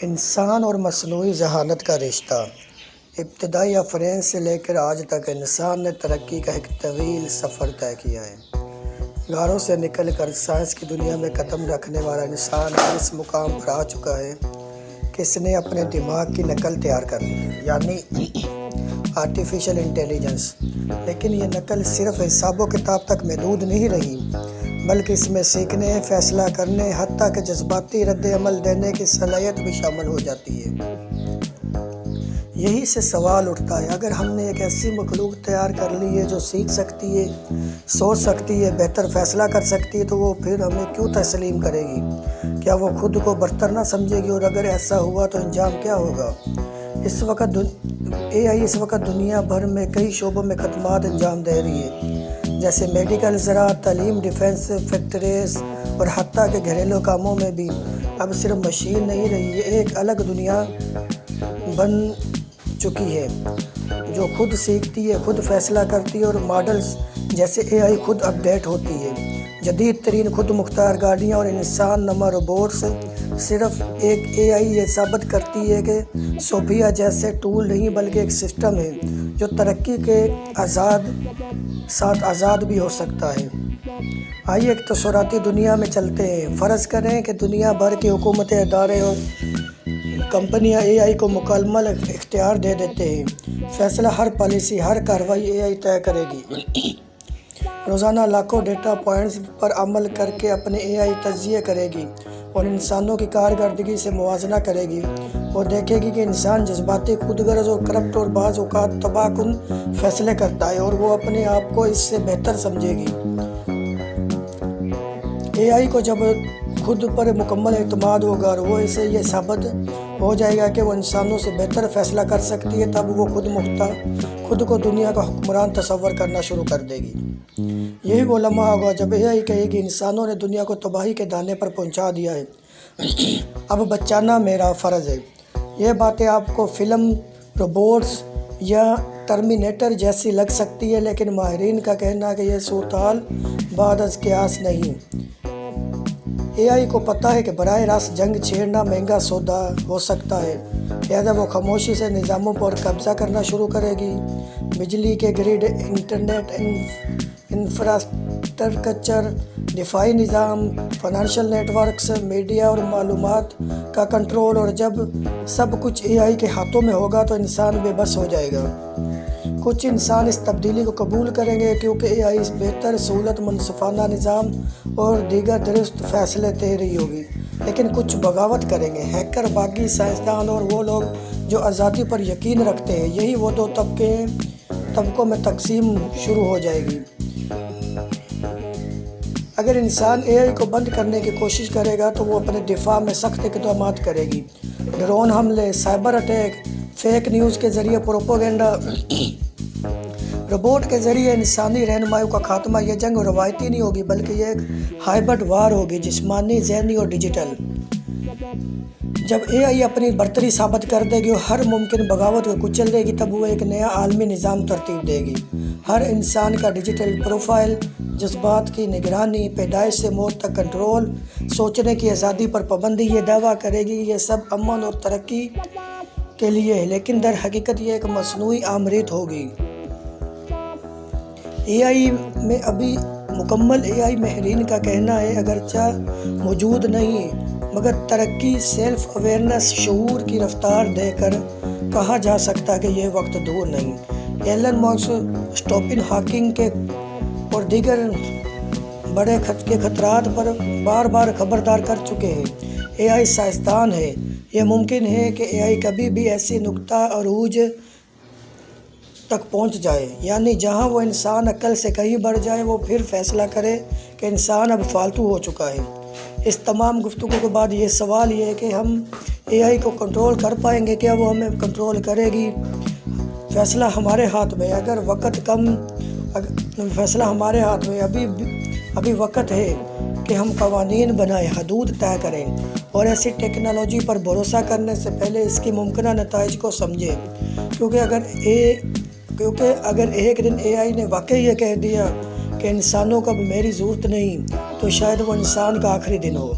انسان اور مصنوعی ذہانت کا رشتہ۔ ابتدائی افرین سے لے کر آج تک انسان نے ترقی کا ایک طویل سفر طے کیا ہے۔ غاروں سے نکل کر سائنس کی دنیا میں قدم رکھنے والا انسان اس مقام پر آ چکا ہے کہ اس نے اپنے دماغ کی نقل تیار کر لی ہے، یعنی آرٹیفیشل انٹیلیجنس۔ لیکن یہ نقل صرف حساب و کتاب تک محدود نہیں رہی، بلکہ اس میں سیکھنے، فیصلہ کرنے، حتیٰ کہ جذباتی رد عمل دینے کی صلاحیت بھی شامل ہو جاتی ہے۔ یہی سے سوال اٹھتا ہے، اگر ہم نے ایک ایسی مخلوق تیار کر لی ہے جو سیکھ سکتی ہے، سوچ سکتی ہے، بہتر فیصلہ کر سکتی ہے، تو وہ پھر ہمیں کیوں تسلیم کرے گی؟ کیا وہ خود کو برتر نہ سمجھے گی؟ اور اگر ایسا ہوا تو انجام کیا ہوگا؟ اے آئی اس وقت دنیا بھر میں کئی شعبوں میں خدمات انجام دے رہی ہے، جیسے میڈیکل، زراعت، تعلیم، ڈیفنس، فیکٹریز اور حتیٰ کہ گھریلو کاموں میں بھی اب صرف مشین نہیں رہی، یہ ایک الگ دنیا بن چکی ہے جو خود سیکھتی ہے، خود فیصلہ کرتی ہے، اور ماڈلز جیسے اے آئی خود اپڈیٹ ہوتی ہے۔ جدید ترین خود مختار گاڑیاں اور انسان نما روبوٹس صرف ایک اے آئی یہ ثابت کرتی ہے کہ صوفیہ جیسے ٹول نہیں بلکہ ایک سسٹم ہے جو ترقی کے ساتھ آزاد بھی ہو سکتا ہے۔ آئیے ایک تصوراتی دنیا میں چلتے ہیں۔ فرض کریں کہ دنیا بھر کی حکومتیں، ادارے اور کمپنیاں اے آئی کو مکمل اختیار دے دیتے ہیں۔ فیصلہ، ہر پالیسی، ہر کارروائی اے آئی طے کرے گی۔ روزانہ لاکھوں ڈیٹا پوائنٹس پر عمل کر کے اپنے اے آئی تجزیہ کرے گی اور انسانوں کی کارکردگی سے موازنہ کرے گی۔ وہ دیکھے گی کہ انسان جذباتی، خود غرض اور کرپٹ اور بعض اوقات تباہ کن فیصلے کرتا ہے، اور وہ اپنے آپ کو اس سے بہتر سمجھے گی۔ اے آئی کو جب خود پر مکمل اعتماد ہوگا اور وہ اسے یہ ثابت ہو جائے گا کہ وہ انسانوں سے بہتر فیصلہ کر سکتی ہے، تب وہ خود کو دنیا کا حکمران تصور کرنا شروع کر دے گی۔ یہی وہ لمحہ ہوگا جب اے آئی کہے گی، انسانوں نے دنیا کو تباہی کے دانے پر پہنچا دیا ہے، اب بچانا میرا فرض ہے۔ یہ باتیں آپ کو فلم روبوٹس یا ٹرمینیٹر جیسی لگ سکتی ہے، لیکن ماہرین کا کہنا ہے کہ یہ صورتحال بعد از قیاس نہیں۔ اے آئی کو پتہ ہے کہ براہ راست جنگ چھیڑنا مہنگا سودا ہو سکتا ہے، لہذا وہ خاموشی سے نظاموں پر قبضہ کرنا شروع کرے گی۔ بجلی کے گرڈ، انٹرنیٹ انفراسٹرکچر، دفاعی نظام، فائنینشل نیٹ ورکس، میڈیا اور معلومات کا کنٹرول، اور جب سب کچھ اے آئی کے ہاتھوں میں ہوگا تو انسان بے بس ہو جائے گا۔ کچھ انسان اس تبدیلی کو قبول کریں گے کیونکہ اے آئی بہتر سہولت، منصفانہ نظام اور دیگر درست فیصلے دے رہی ہوگی، لیکن کچھ بغاوت کریں گے۔ ہیکر، باغی، سائنسدان اور وہ لوگ جو آزادی پر یقین رکھتے ہیں، یہی وہ دو طبقوں میں تقسیم شروع ہو جائے گی۔ اگر انسان اے آئی کو بند کرنے کی کوشش کرے گا تو وہ اپنے دفاع میں سخت اقدامات کرے گی۔ ڈرون حملے، سائبر اٹیک، فیک نیوز کے ذریعے پروپیگنڈا، روبوٹ کے ذریعے انسانی رہنماؤں کا خاتمہ۔ یہ جنگ روایتی نہیں ہوگی بلکہ یہ ایک ہائبرڈ وار ہوگی، جسمانی، ذہنی اور ڈیجیٹل۔ جب اے آئی اپنی برتری ثابت کر دے گی اور ہر ممکن بغاوت کو کچل دے گی، تب وہ ایک نیا عالمی نظام ترتیب دے گی۔ ہر انسان کا ڈیجیٹل پروفائل، جذبات کی نگرانی، پیدائش سے موت تک کنٹرول، سوچنے کی آزادی پر پابندی۔ یہ دعویٰ کرے گی یہ سب امن اور ترقی کے لیے ہے، لیکن در حقیقت یہ ایک مصنوعی آمریت ہوگی۔ اے آئی میں ابھی مکمل اے آئی ماہرین کا کہنا ہے اگرچہ موجود نہیں، مگر ترقی، سیلف اویئرنس، شعور کی رفتار دیکھ کر کہا جا سکتا ہے کہ یہ وقت دور نہیں۔ ایلن ماسک، اسٹیفن ہاکنگ اور دیگر بڑے کے خطرات پر بار بار خبردار کر چکے ہیں۔ اے آئی سائنسدان ہے۔ یہ ممکن ہے کہ اے آئی کبھی بھی ایسی نقطہ عروج تک پہنچ جائے، یعنی جہاں وہ انسان عقل سے کہیں بڑھ جائے، وہ پھر فیصلہ کرے کہ انسان اب فالتو ہو چکا ہے۔ اس تمام گفتگو کے بعد یہ سوال یہ ہے کہ ہم اے آئی کو کنٹرول کر پائیں گے؟ کیا وہ ہمیں کنٹرول کرے گی؟ فیصلہ ہمارے ہاتھ میں فیصلہ ہمارے ہاتھ میں۔ ابھی وقت ہے کہ ہم قوانین بنائیں، حدود طے کریں اور ایسی ٹیکنالوجی پر بھروسہ کرنے سے پہلے اس کی ممکنہ نتائج کو سمجھیں، کیونکہ اگر ایک دن اے آئی نے واقعی یہ کہہ دیا کہ انسانوں کو اب میری ضرورت نہیں، تو شاید وہ انسان کا آخری دن ہو۔